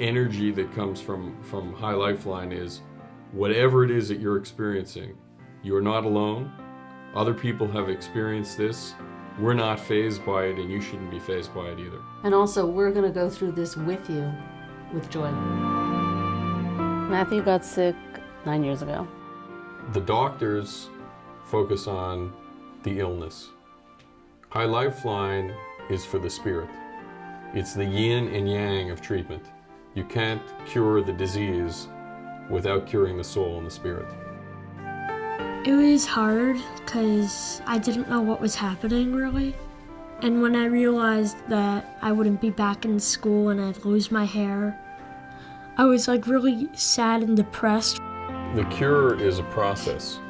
energy that comes from High Lifeline is whatever it is that you're experiencing, you're not alone. Other people have experienced this. We're not fazed by it, and you shouldn't be fazed by it either. And also, we're going to go through this with you, with joy. Matthew got sick 9 years ago. The doctors focus on the illness. High Lifeline is for the spirit. It's the yin and yang of treatment. You can't cure the disease without curing the soul and the spirit. It was hard because I didn't know what was happening really. And when I realized that I wouldn't be back in school and I'd lose my hair, I was like really sad and depressed. The cure is a process.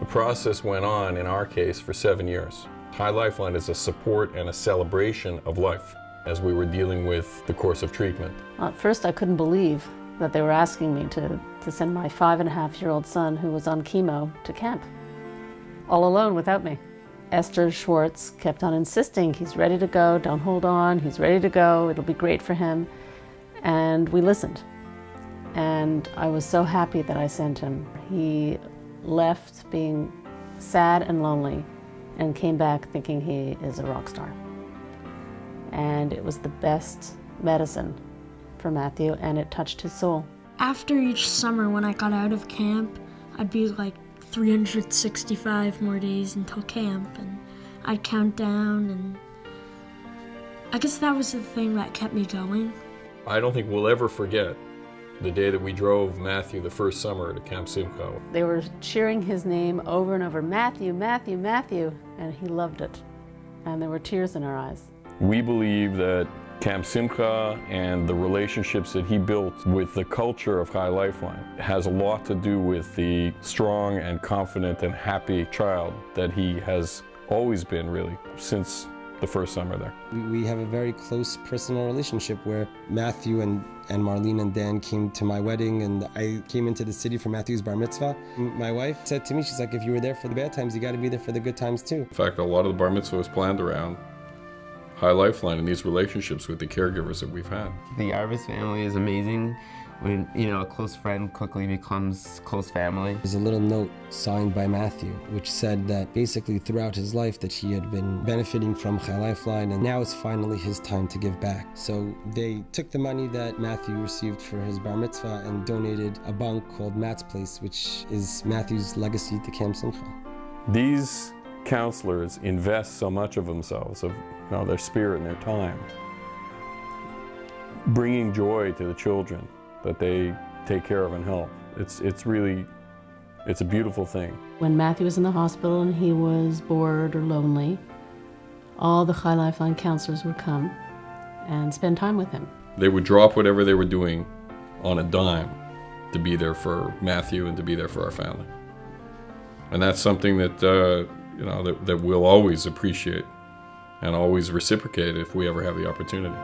The process went on, in our case, for 7 years. High Lifeline is a support and a celebration of life as we were dealing with the course of treatment. At first, I couldn't believe that they were asking me to send my 5.5-year-old son, who was on chemo, to camp, all alone without me. Esther Schwartz kept on insisting, he's ready to go, don't hold on, he's ready to go, it'll be great for him. And we listened. And I was so happy that I sent him. He left being sad and lonely and came back thinking he is a rock star. And it was the best medicine for Matthew, and it touched his soul. After each summer when I got out of camp, I'd be like 365 more days until camp, and I'd count down, and I guess that was the thing that kept me going. I don't think we'll ever forget the day that we drove Matthew the first summer to Camp Simcha. They were cheering his name over and over, Matthew, Matthew, Matthew, and he loved it. And there were tears in our eyes. We believe that Camp Simcha and the relationships that he built with the culture of High Lifeline has a lot to do with the strong and confident and happy child that he has always been, really, since the first summer there. We have a very close personal relationship where Matthew and Marlene and Dan came to my wedding, and I came into the city for Matthew's bar mitzvah. My wife said to me, she's like, if you were there for the bad times, you got to be there for the good times too. In fact, a lot of the bar mitzvah was planned around High Lifeline and these relationships with the caregivers that we've had. The Arbess family is amazing. When, a close friend quickly becomes close family. There's a little note signed by Matthew, which said that basically throughout his life that he had been benefiting from High Lifeline, and now it's finally his time to give back. So they took the money that Matthew received for his bar mitzvah and donated a bunk called Matt's Place, which is Matthew's legacy to Camp Simcha. These counselors invest so much of themselves, of their spirit and their time, bringing joy to the children that they take care of and help. It's a beautiful thing. When Matthew was in the hospital and he was bored or lonely, all the High Lifeline counselors would come and spend time with him. They would drop whatever they were doing on a dime to be there for Matthew and to be there for our family. And that's something that that we'll always appreciate and always reciprocate if we ever have the opportunity.